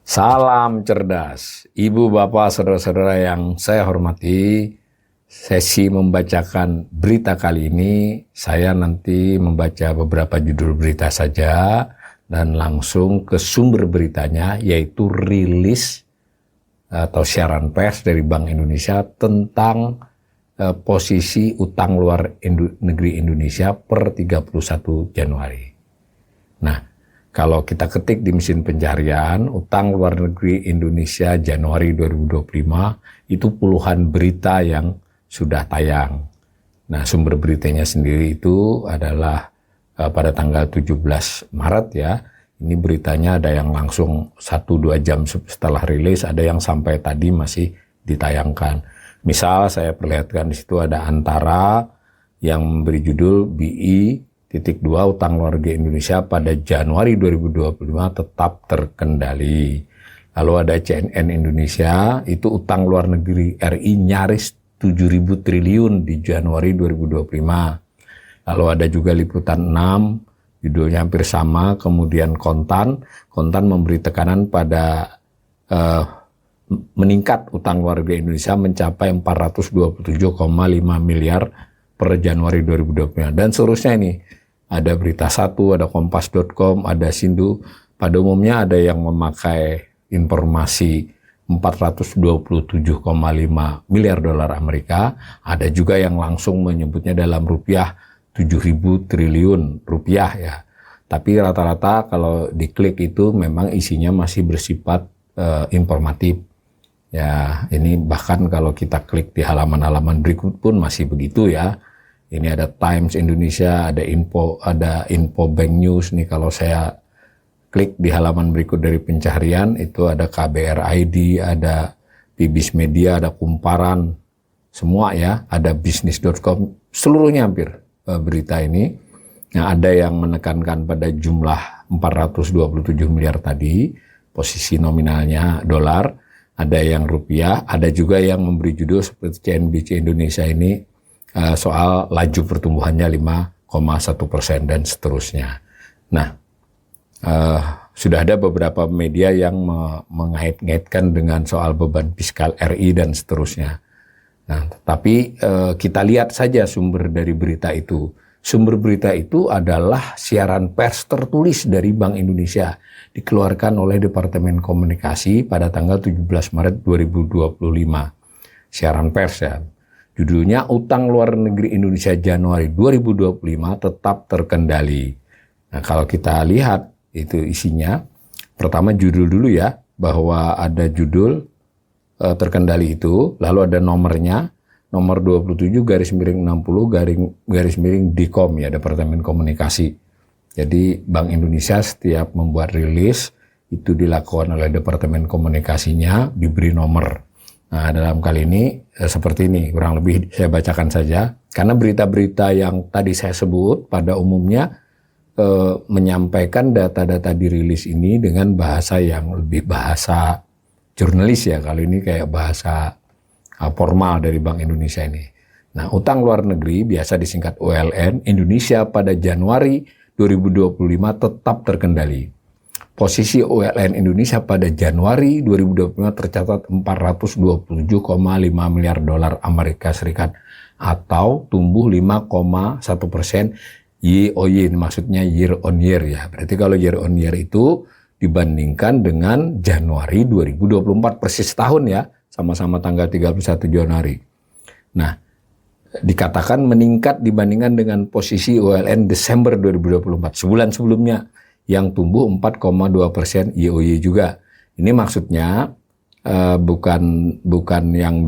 Salam cerdas, Ibu, Bapak, Saudara-saudara yang saya hormati. Sesi membacakan berita kali ini, saya nanti membaca beberapa judul berita saja dan langsung ke sumber beritanya, yaitu rilis atau siaran pers dari Bank Indonesia tentang posisi utang luar negeri Indonesia per 31 Januari. Nah, kalau kita ketik di mesin pencarian, utang luar negeri Indonesia Januari 2025, itu puluhan berita yang sudah tayang. Nah, sumber beritanya sendiri itu adalah pada tanggal 17 Maret ya. Ini beritanya ada yang langsung 1-2 jam setelah rilis, ada yang sampai tadi masih ditayangkan. Misal saya perlihatkan di situ ada Antara yang memberi judul BI.2 utang luar negeri Indonesia pada Januari 2025 tetap terkendali. Lalu ada CNN Indonesia, itu utang luar negeri RI nyaris 7.000 triliun di Januari 2025. Lalu ada juga Liputan 6, judulnya hampir sama, kemudian Kontan memberi tekanan pada meningkat utang luar negeri Indonesia mencapai 427,5 miliar per Januari 2025. Dan seterusnya ini. Ada Berita Satu, ada Kompas.com, ada Sindu. Pada umumnya ada yang memakai informasi 427,5 miliar dolar Amerika. Ada juga yang langsung menyebutnya dalam rupiah 7.000 triliun rupiah ya. Tapi rata-rata kalau diklik itu memang isinya masih bersifat informatif. Ya, ini bahkan kalau kita klik di halaman-halaman berikut pun masih begitu ya. Ini ada Times Indonesia, ada Info Bank News. Nih kalau saya klik di halaman berikut dari pencarian, itu ada KBR ID, ada Pibis Media, ada Kumparan, semua ya, ada Bisnis.com, seluruhnya hampir berita ini. Nah, ada yang menekankan pada jumlah 427 miliar tadi, posisi nominalnya dolar, ada yang rupiah, ada juga yang memberi judul seperti CNBC Indonesia ini, soal laju pertumbuhannya 5,1% dan seterusnya. Nah, sudah ada beberapa media yang mengait-ngaitkan dengan soal beban fiskal RI dan seterusnya. Nah, tapi kita lihat saja sumber dari berita itu. Sumber berita itu adalah siaran pers tertulis dari Bank Indonesia, dikeluarkan oleh Departemen Komunikasi pada tanggal 17 Maret 2025. Siaran pers ya. Judulnya Utang Luar Negeri Indonesia Januari 2025 tetap terkendali. Nah, kalau kita lihat itu isinya, pertama judul dulu ya, bahwa ada judul terkendali itu, lalu ada nomornya, nomor 27 /60 / Dikom ya, Departemen Komunikasi. Jadi Bank Indonesia setiap membuat rilis itu dilakukan oleh Departemen Komunikasinya, diberi nomor. Nah, dalam kali ini seperti ini, kurang lebih saya bacakan saja. Karena berita-berita yang tadi saya sebut pada umumnya menyampaikan data-data dirilis ini dengan bahasa yang lebih bahasa jurnalis ya. Kali ini kayak bahasa formal dari Bank Indonesia ini. Nah, utang luar negeri biasa disingkat ULN Indonesia pada Januari 2025 tetap terkendali. Posisi ULN Indonesia pada Januari 2025 tercatat 427,5 miliar dolar Amerika Serikat atau tumbuh 5,1% YoY, maksudnya year on year ya. Berarti kalau year on year itu dibandingkan dengan Januari 2024 persis tahun ya, sama-sama tanggal 31 Januari. Nah, dikatakan meningkat dibandingkan dengan posisi ULN Desember 2024, sebulan sebelumnya, yang tumbuh 4,2% YoY juga. Ini maksudnya bukan yang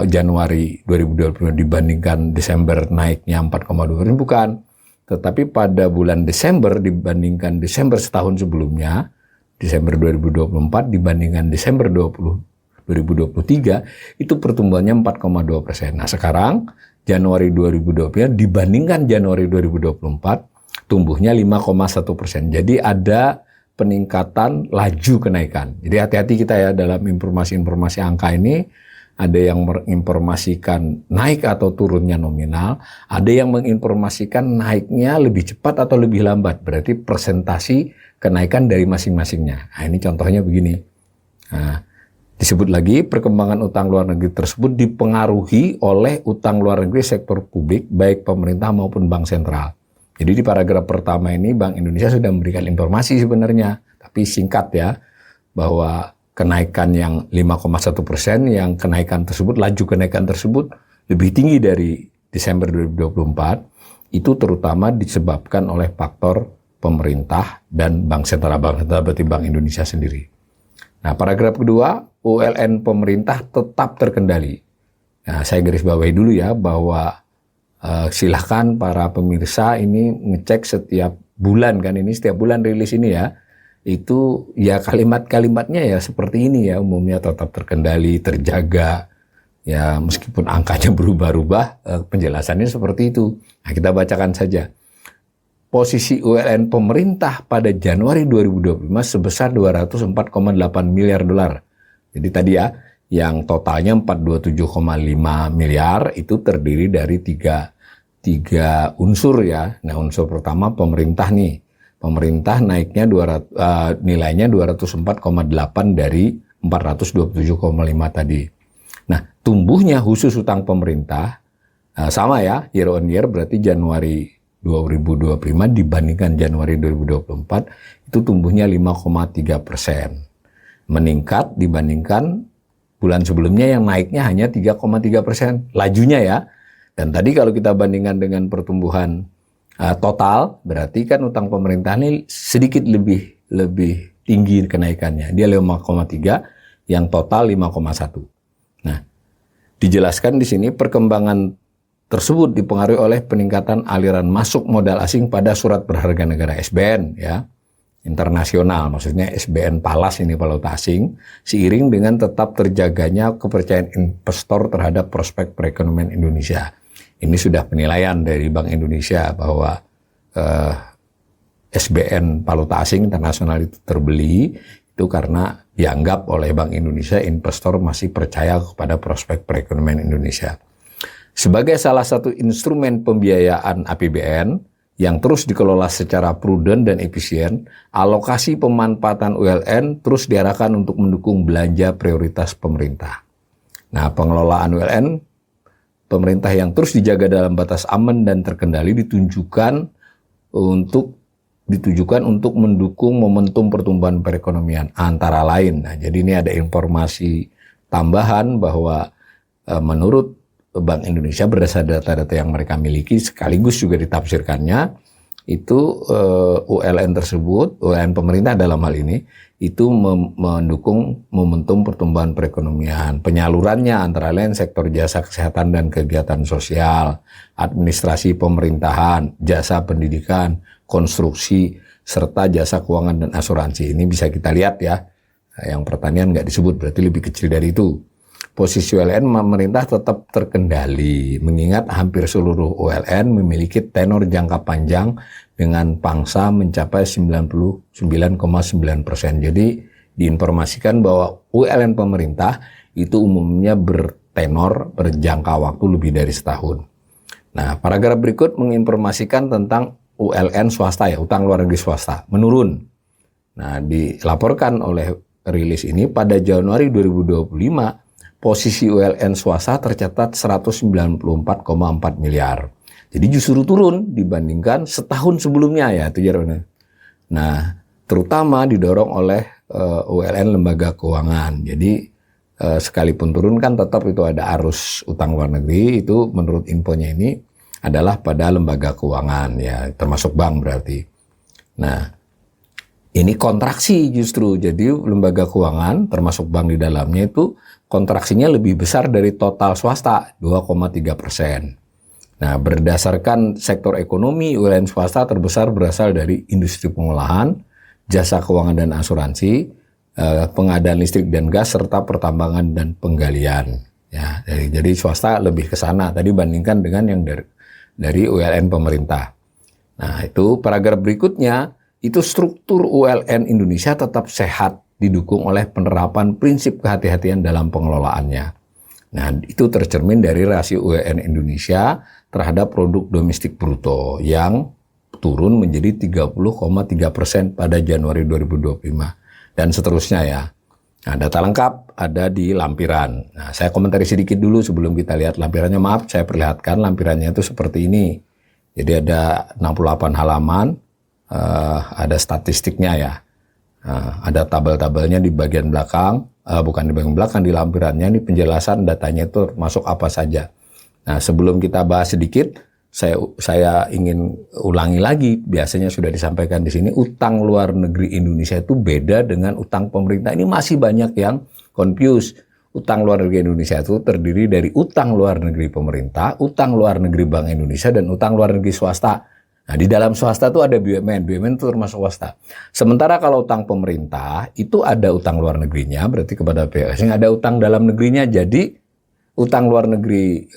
Januari 2020 dibandingkan Desember naiknya 4,2%, bukan. Tetapi pada bulan Desember dibandingkan Desember setahun sebelumnya, Desember 2024 dibandingkan Desember 2023, itu pertumbuhannya 4,2%. Nah, sekarang Januari 2023 dibandingkan Januari 2024, tumbuhnya 5,1%. Jadi ada peningkatan laju kenaikan. Jadi hati-hati kita ya dalam informasi-informasi angka ini. ada yang menginformasikan naik atau turunnya nominal, ada yang menginformasikan naiknya lebih cepat atau lebih lambat, berarti presentasi kenaikan dari masing-masingnya. Nah, ini contohnya begini. Nah, disebut lagi perkembangan utang luar negeri tersebut dipengaruhi oleh utang luar negeri sektor publik, baik pemerintah maupun bank sentral. Jadi di paragraf pertama ini Bank Indonesia sudah memberikan informasi sebenarnya, tapi singkat ya, bahwa kenaikan yang 5,1%, yang kenaikan tersebut, laju kenaikan tersebut lebih tinggi dari Desember 2024, itu terutama disebabkan oleh faktor pemerintah dan Bank Sentral, berarti Bank Indonesia sendiri. Nah, paragraf kedua, ULN pemerintah tetap terkendali. Nah, saya garis bawahi dulu ya, bahwa silahkan para pemirsa ini ngecek setiap bulan kan, ini setiap bulan rilis ini ya, itu ya kalimat-kalimatnya ya seperti ini ya, umumnya tetap terkendali, terjaga, ya meskipun angkanya berubah-ubah, penjelasannya seperti itu. Nah, kita bacakan saja. Posisi ULN pemerintah pada Januari 2025 sebesar 204,8 miliar dolar. Jadi tadi ya, yang totalnya 427,5 miliar itu terdiri dari tiga unsur ya. Nah, unsur pertama pemerintah nih. Pemerintah naiknya nilainya 204,8 dari 427,5 tadi. Nah, tumbuhnya khusus utang pemerintah sama ya, year on year, berarti Januari 2025 dibandingkan Januari 2024 itu tumbuhnya 5,3%. Meningkat dibandingkan bulan sebelumnya yang naiknya hanya 3,3%. Lajunya ya. Dan tadi kalau kita bandingkan dengan pertumbuhan total, berarti kan utang pemerintah ini sedikit lebih tinggi kenaikannya. Dia 5,3, yang total 5,1. Nah, dijelaskan di sini perkembangan tersebut dipengaruhi oleh peningkatan aliran masuk modal asing pada surat berharga negara SBN ya, internasional, maksudnya SBN Palas ini valuta asing, seiring dengan tetap terjaganya kepercayaan investor terhadap prospek perekonomian Indonesia. Ini sudah penilaian dari Bank Indonesia bahwa SBN valuta asing internasional itu terbeli itu karena dianggap oleh Bank Indonesia investor masih percaya kepada prospek perekonomian Indonesia. Sebagai salah satu instrumen pembiayaan APBN yang terus dikelola secara prudent dan efisien, alokasi pemanfaatan ULN terus diarahkan untuk mendukung belanja prioritas pemerintah. Nah, pengelolaan ULN pemerintah yang terus dijaga dalam batas aman dan terkendali ditujukan untuk mendukung momentum pertumbuhan perekonomian antara lain. Nah, jadi ini ada informasi tambahan bahwa menurut Bank Indonesia berdasarkan data-data yang mereka miliki, sekaligus juga ditafsirkannya itu ULN tersebut, ULN pemerintah dalam hal ini itu mendukung momentum pertumbuhan perekonomian. Penyalurannya antara lain sektor jasa kesehatan dan kegiatan sosial, administrasi pemerintahan, jasa pendidikan, konstruksi, serta jasa keuangan dan asuransi. Ini bisa kita lihat ya. Yang pertanian nggak disebut, berarti lebih kecil dari itu. Posisi ULN pemerintah tetap terkendali, mengingat hampir seluruh ULN memiliki tenor jangka panjang dengan pangsa mencapai 99,9%. Jadi diinformasikan bahwa ULN pemerintah itu umumnya berjangka waktu lebih dari setahun. Nah, paragraf berikut menginformasikan tentang ULN swasta ya, utang luar negeri swasta, menurun. Nah, dilaporkan oleh rilis ini pada Januari 2025, posisi ULN swasta tercatat 194,4 miliar. Jadi justru turun dibandingkan setahun sebelumnya ya, itu jaraknya. Nah, terutama didorong oleh ULN lembaga keuangan. Jadi sekalipun turun kan tetap itu ada arus utang luar negeri, itu menurut infonya ini adalah pada lembaga keuangan ya, termasuk bank berarti. Nah, ini kontraksi justru, jadi lembaga keuangan termasuk bank di dalamnya itu kontraksinya lebih besar dari total swasta, 2,3%. Nah, berdasarkan sektor ekonomi, ULN swasta terbesar berasal dari industri pengolahan, jasa keuangan dan asuransi, pengadaan listrik dan gas, serta pertambangan dan penggalian. Ya, jadi swasta lebih ke sana tadi bandingkan dengan yang dari ULN pemerintah. Nah, itu paragraf berikutnya, itu struktur ULN Indonesia tetap sehat, didukung oleh penerapan prinsip kehati-hatian dalam pengelolaannya. Nah, itu tercermin dari rasio UEN Indonesia terhadap produk domestik bruto yang turun menjadi 30,3% pada Januari 2025 dan seterusnya ya. Nah, data lengkap ada di lampiran. Nah, saya komentari sedikit dulu sebelum kita lihat lampirannya. Maaf, saya perlihatkan lampirannya itu seperti ini. Jadi ada 68 halaman, ada statistiknya ya. Ada tabel-tabelnya di bagian belakang, bukan di bagian belakang, di lampirannya ini penjelasan datanya itu masuk apa saja. Nah, sebelum kita bahas sedikit, saya ingin ulangi lagi, biasanya sudah disampaikan di sini, utang luar negeri Indonesia itu beda dengan utang pemerintah. Ini masih banyak yang confused. Utang luar negeri Indonesia itu terdiri dari utang luar negeri pemerintah, utang luar negeri Bank Indonesia, dan utang luar negeri swasta. Nah, di dalam swasta itu ada BUMN itu termasuk swasta. Sementara kalau utang pemerintah, itu ada utang luar negerinya, berarti kepada pihak asing, ada utang dalam negerinya. Jadi, utang luar negeri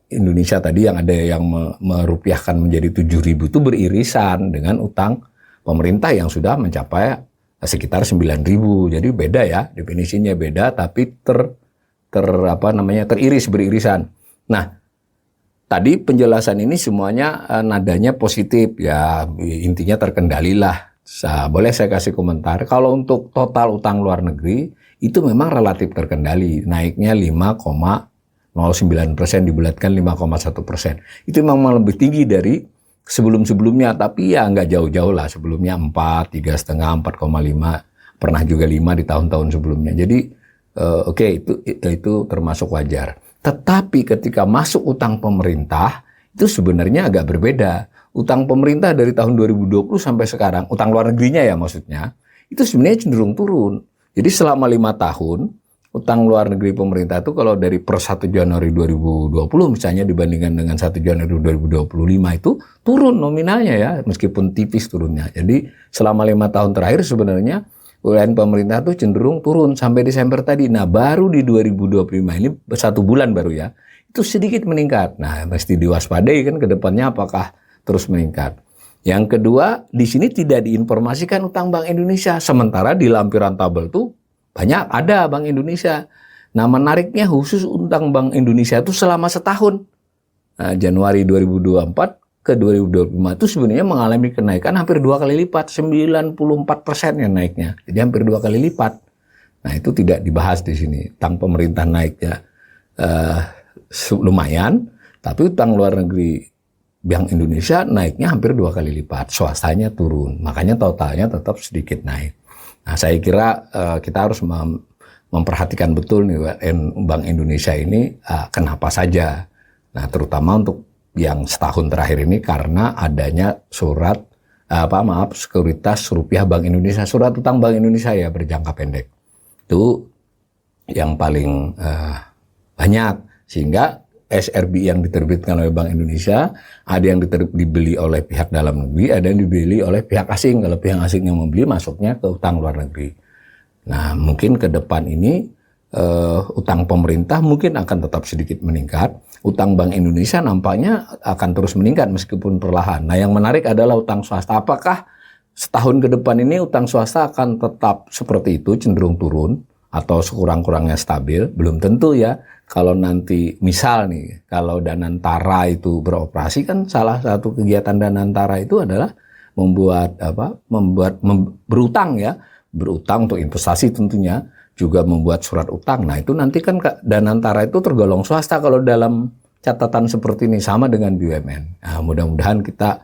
Indonesia tadi yang ada yang merupiahkan menjadi 7.000 itu beririsan dengan utang pemerintah yang sudah mencapai sekitar 9.000. Jadi beda ya, definisinya beda, tapi teriris, beririsan. Nah, tadi penjelasan ini semuanya nadanya positif ya, intinya terkendalilah. Boleh saya kasih komentar, kalau untuk total utang luar negeri itu memang relatif terkendali, naiknya 5,09%, dibulatkan 5,1%. Itu memang lebih tinggi dari sebelum-sebelumnya, tapi ya nggak jauh-jauh lah, sebelumnya 4, 3,5, 4,5, pernah juga 5 di tahun-tahun sebelumnya. Jadi oke, itu termasuk wajar. Tetapi ketika masuk utang pemerintah, itu sebenarnya agak berbeda. Utang pemerintah dari tahun 2020 sampai sekarang, utang luar negerinya ya maksudnya, itu sebenarnya cenderung turun. Jadi selama 5 tahun, utang luar negeri pemerintah itu kalau dari per 1 Januari 2020 misalnya dibandingkan dengan 1 Januari 2025 itu turun nominalnya ya, meskipun tipis turunnya. Jadi selama 5 tahun terakhir sebenarnya UEN pemerintah itu cenderung turun sampai Desember tadi. Nah, baru di 2025 ini 1 bulan baru ya, itu sedikit meningkat. Nah, mesti diwaspadai kan ke depannya apakah terus meningkat. Yang kedua, di sini tidak diinformasikan utang Bank Indonesia. Sementara di lampiran tabel tuh banyak ada Bank Indonesia. Nah, menariknya khusus utang Bank Indonesia itu selama setahun. Nah, Januari 2024 ke 2025 itu sebenarnya mengalami kenaikan hampir 2 kali lipat, 94% ya naiknya. Jadi hampir 2 kali lipat. Nah, itu tidak dibahas di sini. Utang pemerintah naiknya lumayan, tapi utang luar negeri Bank Indonesia naiknya hampir 2 kali lipat. Swastanya turun. Makanya totalnya tetap sedikit naik. Nah, saya kira kita harus memperhatikan betul nih Bank Indonesia ini kenapa saja. Nah, terutama untuk yang setahun terakhir ini karena adanya sekuritas rupiah Bank Indonesia, surat utang Bank Indonesia ya berjangka pendek. Itu yang paling banyak, sehingga SRB yang diterbitkan oleh Bank Indonesia ada yang dibeli oleh pihak dalam negeri, ada yang dibeli oleh pihak asing. Kalau pihak asing yang membeli masuknya ke utang luar negeri. Nah, mungkin ke depan ini utang pemerintah mungkin akan tetap sedikit meningkat. Utang Bank Indonesia nampaknya akan terus meningkat meskipun perlahan. Nah, yang menarik adalah utang swasta. Apakah setahun ke depan ini utang swasta akan tetap seperti itu, cenderung turun atau sekurang-kurangnya stabil? Belum tentu ya. Kalau nanti misal nih, kalau Danantara itu beroperasi, kan salah satu kegiatan Danantara itu adalah berutang ya, berutang untuk investasi tentunya, juga membuat surat utang. Nah, itu nanti kan Danantara itu tergolong swasta kalau dalam catatan seperti ini, sama dengan BUMN. Nah, mudah-mudahan kita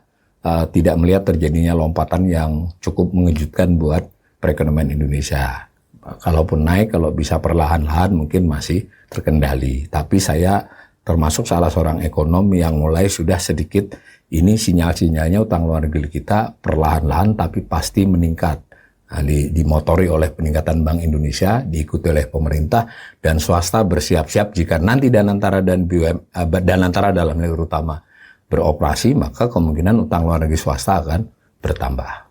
tidak melihat terjadinya lompatan yang cukup mengejutkan buat perekonomian Indonesia. Kalaupun naik, kalau bisa perlahan-lahan mungkin masih terkendali. Tapi saya termasuk salah seorang ekonom yang mulai sudah sedikit ini sinyal-sinyalnya utang luar negeri kita perlahan-lahan tapi pasti meningkat. Nah, dimotori oleh peningkatan Bank Indonesia, diikuti oleh pemerintah dan swasta bersiap-siap jika nanti Danantara dan Danantara dalam negeri terutama beroperasi, maka kemungkinan utang luar negeri swasta akan bertambah.